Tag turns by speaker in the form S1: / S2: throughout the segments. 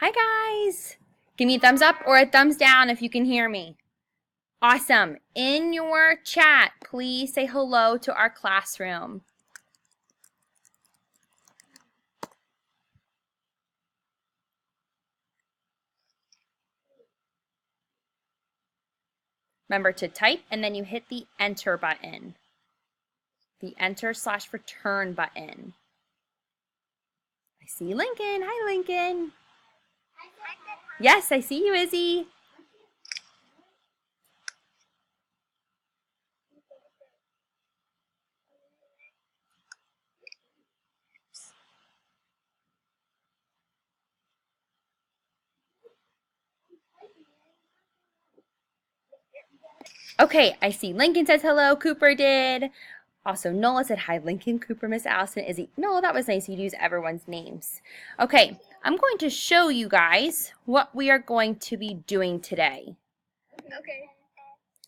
S1: Hi guys! Give me a thumbs up or a thumbs down if you can hear me. Awesome. In your chat, please say hello to our classroom. Remember to type and then you hit the enter button. The enter/return button. I see Lincoln. Hi Lincoln. Yes, I see you, Izzy. Okay, I see Lincoln says hello. Cooper did. Also, Nola said hi, Lincoln, Cooper, Miss Allison, Izzy. No, that was nice. You'd use everyone's names. Okay, I'm going to show you guys what we are going to be doing today.
S2: Okay.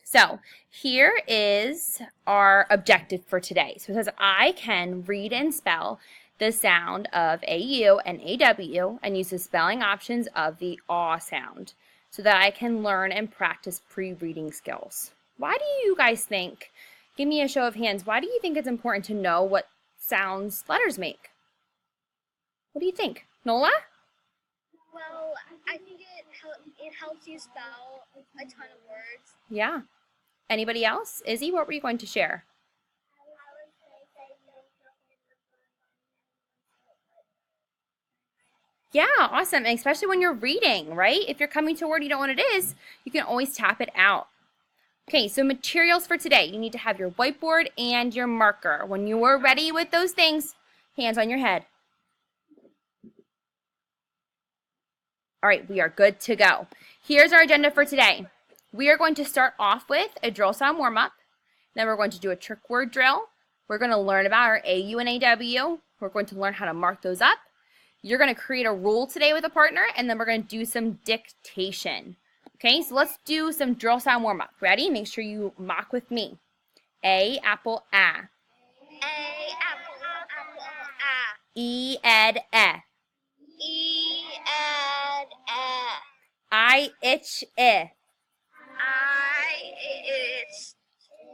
S1: So, here is our objective for today. So, it says I can read and spell the sound of AU and AW and use the spelling options of the AW sound so that I can learn and practice pre-reading skills. Why do you guys think, give me a show of hands, why do you think it's important to know what sounds letters make? What do you think? Nola?
S2: Well, I think it helps you spell a ton of words.
S1: Yeah. Anybody else? Izzy, what were you going to share? Yeah, awesome. And especially when you're reading, right? If you're coming to a word you don't know what it is, you can always tap it out. Okay, so materials for today. You need to have your whiteboard and your marker. When you are ready with those things, hands on your head. All right, we are good to go. Here's our agenda for today. We are going to start off with a drill sound warm-up. Then we're going to do a trick word drill. We're going to learn about our AU and AW. We're going to learn how to mark those up. You're going to create a rule today with a partner, and then we're going to do some dictation. Okay, so let's do some drill sound warm-up. Ready? Make sure you mock with me. A, apple, A.
S2: A, apple, A.
S1: E, ed, E.
S2: E, ed, E.
S1: I, itch, I.
S2: I, it's,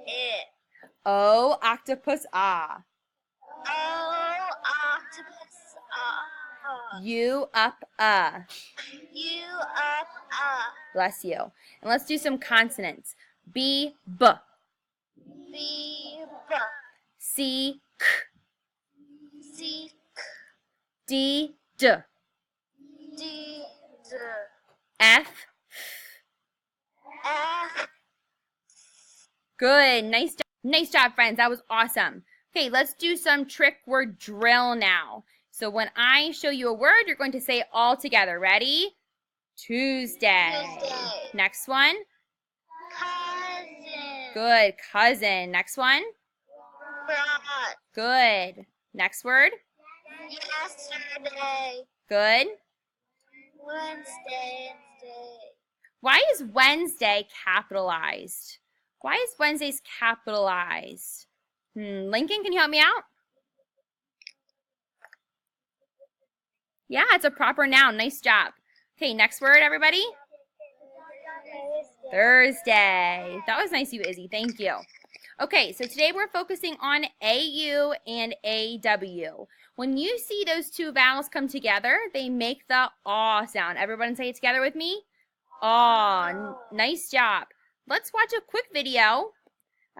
S2: it.
S1: O, octopus, ah.
S2: O, octopus,
S1: U, up,
S2: U, up,
S1: Bless you. And let's do some consonants. B, B.
S2: B, B.
S1: C, K.
S2: C, K.
S1: D, D.
S2: D, D.
S1: F.
S2: F.
S1: Good. Nice job, friends. That was awesome. Okay, let's do some trick word drill now. So when I show you a word, you're going to say it all together. Ready? Tuesday.
S2: Tuesday.
S1: Next one.
S2: Cousin.
S1: Good. Cousin. Next one.
S2: Brought.
S1: Good. Next word.
S2: Yesterday.
S1: Good.
S2: Wednesday.
S1: Why is Wednesday capitalized? Why is Wednesday's capitalized? Lincoln, can you help me out? Yeah, it's a proper noun. Nice job. Okay, next word, everybody. Thursday. That was nice of you, Izzy. Thank you. Okay, so today we're focusing on AU and AW. When you see those two vowels come together, they make the aw sound. Everyone say it together with me. Aw. Nice job. Let's watch a quick video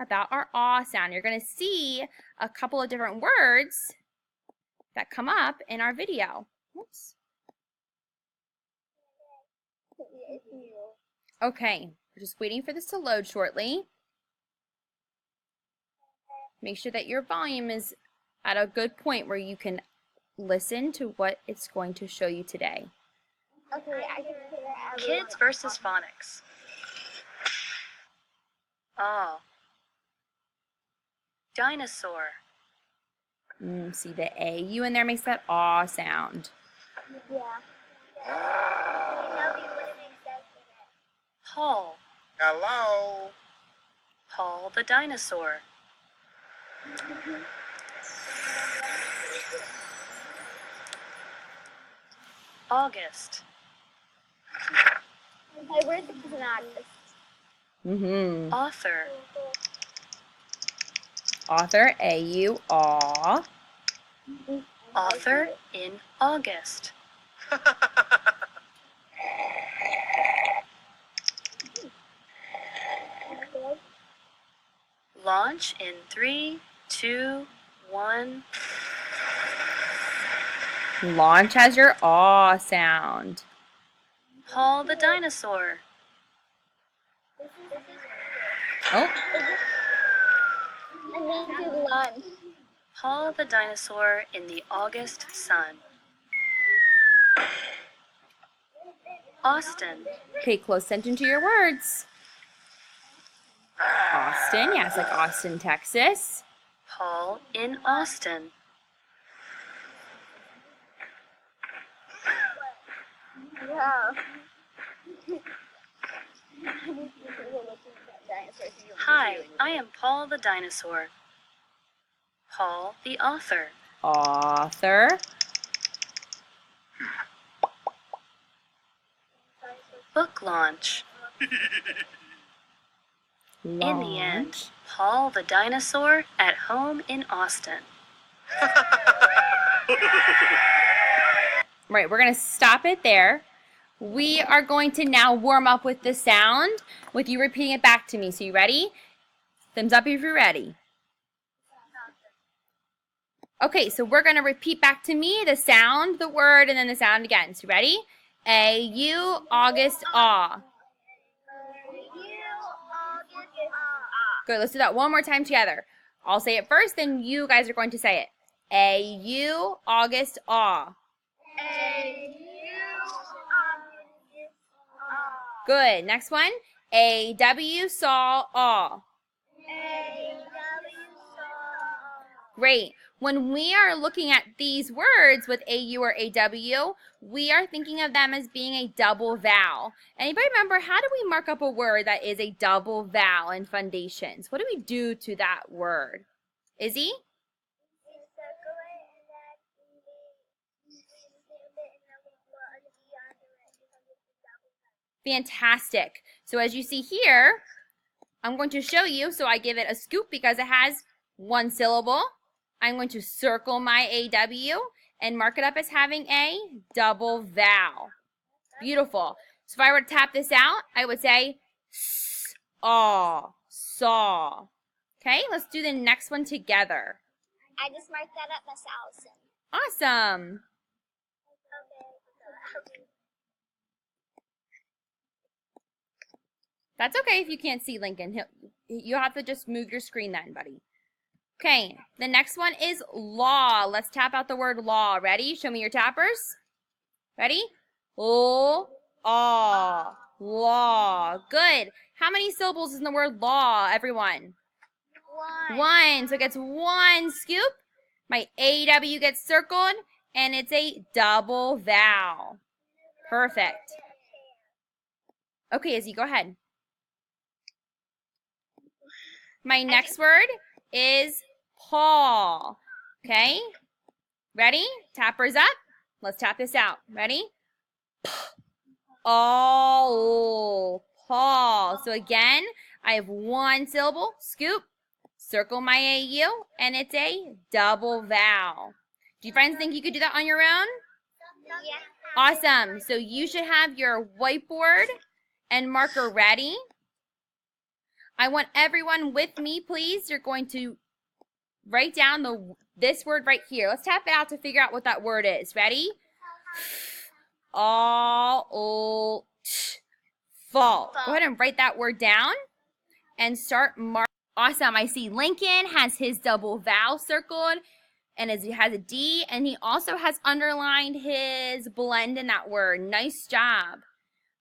S1: about our aw sound. You're going to see a couple of different words that come up in our video. Oops. Okay, we're just waiting for this to load shortly. Make sure that your volume is at a good point where you can listen to what it's going to show you today.
S2: Okay, I can hear
S3: Kids versus phonics. Oh. Dinosaur.
S1: See the AU in there makes that aw sound.
S2: Yeah.
S3: Paul.
S4: Hello.
S3: Paul the dinosaur. August.
S2: My word is an artist.
S1: Mm-hmm.
S3: Author.
S1: Author, A-U, aw.
S3: Author in August. Launch in 3, 2, 1.
S1: Launch has your aw sound.
S3: Paul the dinosaur.
S1: Oh,
S2: I need to learn.
S3: Paul the dinosaur in the August sun. Austin.
S1: pay close attention to your words. Austin, yes, like Austin, Texas.
S3: Paul in Austin.
S2: Yeah.
S3: Hi, I am Paul the dinosaur. Paul the author.
S1: Author,
S3: Book launch. In the end,
S1: launch.
S3: Paul the dinosaur at home in Austin.
S1: Right, we're going to stop it there. We are going to now warm up with the sound with you repeating it back to me. So you ready? Thumbs up if you're ready. Okay, so we're going to repeat back to me the sound, the word, and then the sound again. So ready? A-U, August, aw. Good, let's do that one more time together. I'll say it first, then you guys are going to say it. A-U, August, aw. Good, next one. A-W, saw, aw. Great. When we are looking at these words with AU or AW, we are thinking of them as being a double vowel. Anybody remember, how do we mark up a word that is a double vowel in Foundations? What do we do to that word? Izzy? Fantastic. So as you see here, I'm going to show you, so I give it a scoop because it has one syllable. I'm going to circle my AW and mark it up as having a double vowel. Beautiful. So if I were to tap this out, I would say saw, saw. Okay, let's do the next one together.
S2: I just marked that up, Miss Allison.
S1: Awesome. That's okay if you can't see Lincoln. You'll have to just move your screen then, buddy. Okay, the next one is law. Let's tap out the word law. Ready? Show me your tappers. Ready? Law. Law. Good. How many syllables is in the word law, everyone? One. So it gets one scoop. My AW gets circled, and it's a double vowel. Perfect. Okay, Izzy, go ahead. My next word is paw. Okay? Ready? Tappers up. Let's tap this out. Ready? All. Paw. So again, I have one syllable. Scoop. Circle my AU. And it's a double vowel. Do you friends think you could do that on your own?
S2: Yeah.
S1: Awesome. So you should have your whiteboard and marker ready. I want everyone with me, please. You're going to write down this word right here. Let's tap it out to figure out what that word is. Ready? Fall. Go ahead and write that word down and start marking. Awesome. I see Lincoln has his double vowel circled and he has a D, and he also has underlined his blend in that word. Nice job.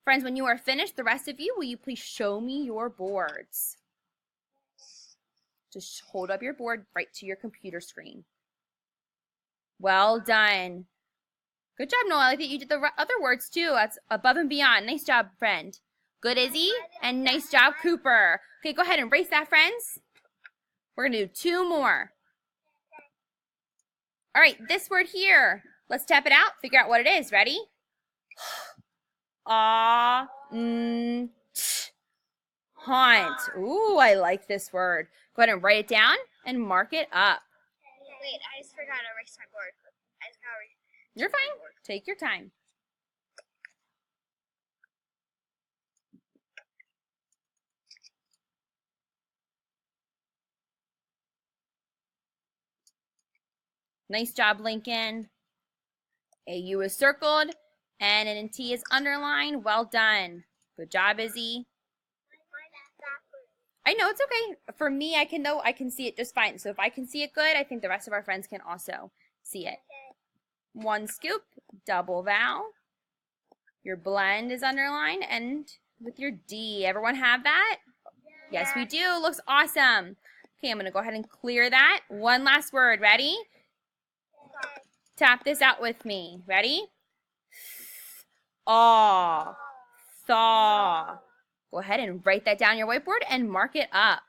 S1: Friends, when you are finished, the rest of you, will you please show me your boards? Just hold up your board right to your computer screen. Well done. Good job, Noah. I think you did the other words too. That's above and beyond. Nice job, friend. Good, Izzy. And nice job, Cooper. Okay, go ahead and erase that, friends. We're going to do two more. All right, this word here. Let's tap it out, figure out what it is. Ready? Aw. Excellent. Ooh, I like this word. Go ahead and write it down and mark it up.
S2: Wait, I just forgot to erase my board. I just gotta erase.
S1: You're fine. Take your time. Nice job, Lincoln. AU is circled and an T is underlined. Well done. Good job, Izzy. I know, it's okay. For me, I can see it just fine. So if I can see it good, I think the rest of our friends can also see it. One scoop, double vowel. Your blend is underlined and with your D. Everyone have that? Yes, we do. Looks awesome. Okay, I'm going to go ahead and clear that. One last word. Ready? Tap this out with me. Ready? Aw. Thaw. Go ahead and write that down on your whiteboard and mark it up.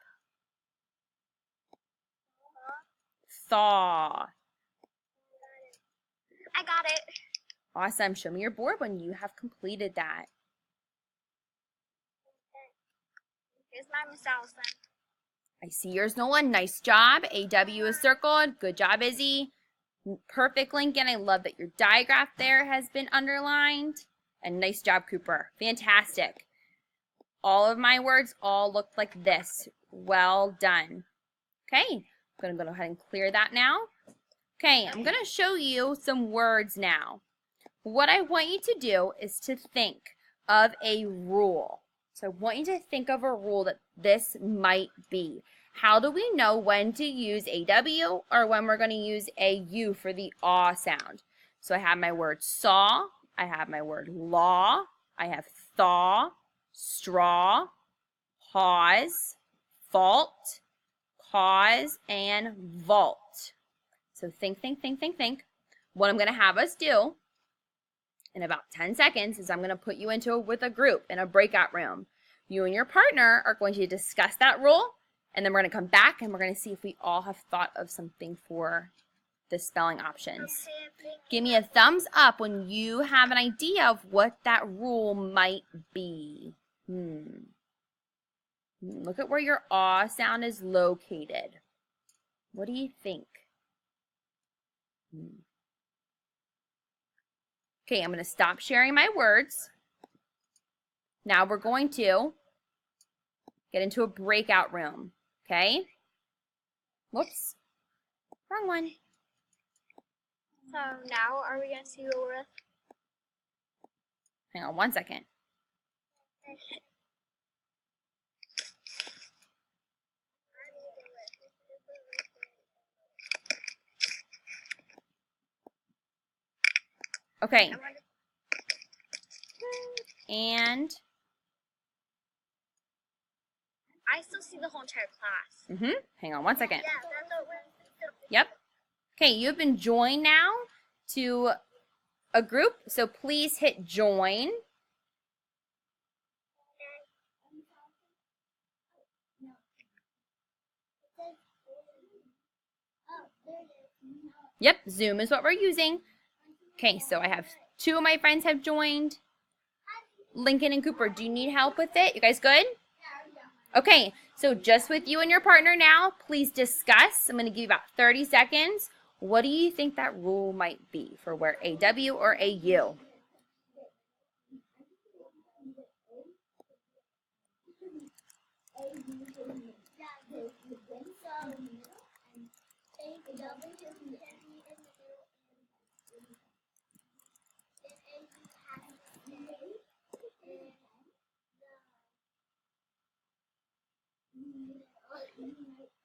S1: Thaw.
S2: I got it.
S1: Awesome. Show me your board when you have completed that.
S2: Here's my Miss Allison.
S1: I see yours, Nolan. Nice job. AW is circled. Good job, Izzy. Perfect, Lincoln. I love that your digraph there has been underlined. And nice job, Cooper. Fantastic. All of my words all look like this. Well done. Okay, I'm going to go ahead and clear that now. Okay, I'm going to show you some words now. What I want you to do is to think of a rule. So I want you to think of a rule that this might be. How do we know when to use AW or when we're going to use AU for the aw sound? So I have my word saw, I have my word law, I have thaw, straw, pause, fault, cause, and vault. So think. What I'm going to have us do in about 10 seconds is I'm going to put you with a group in a breakout room. You and your partner are going to discuss that rule, and then we're going to come back and we're going to see if we all have thought of something for the spelling options. Give me a thumbs up when you have an idea of what that rule might be. Look at where your aw sound is located. What do you think? Okay, I'm going to stop sharing my words. Now we're going to get into a breakout room, okay? Whoops, wrong one.
S2: So now, are we going to see what we're with?
S1: Hang on one second. Okay. And
S2: I still see the whole entire class.
S1: hang on one second.
S2: Yeah, that's what we're.
S1: Yep. Okay, you've been joined now to a group, so please hit join. Yep, Zoom is what we're using. Okay, so I have 2 of my friends have joined. Lincoln and Cooper, do you need help with it? You guys good? Okay, so just with you and your partner now, please discuss. I'm going to give you about 30 seconds. What do you think that rule might be for where AW or AU?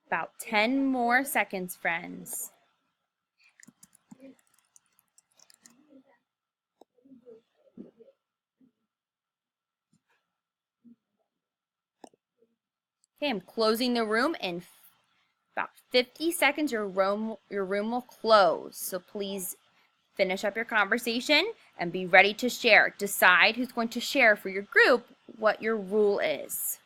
S1: About 10 more seconds, friends. Okay, I'm closing the room in about 50 seconds. Your room will close. So please finish up your conversation and be ready to share. Decide who's going to share for your group what your rule is.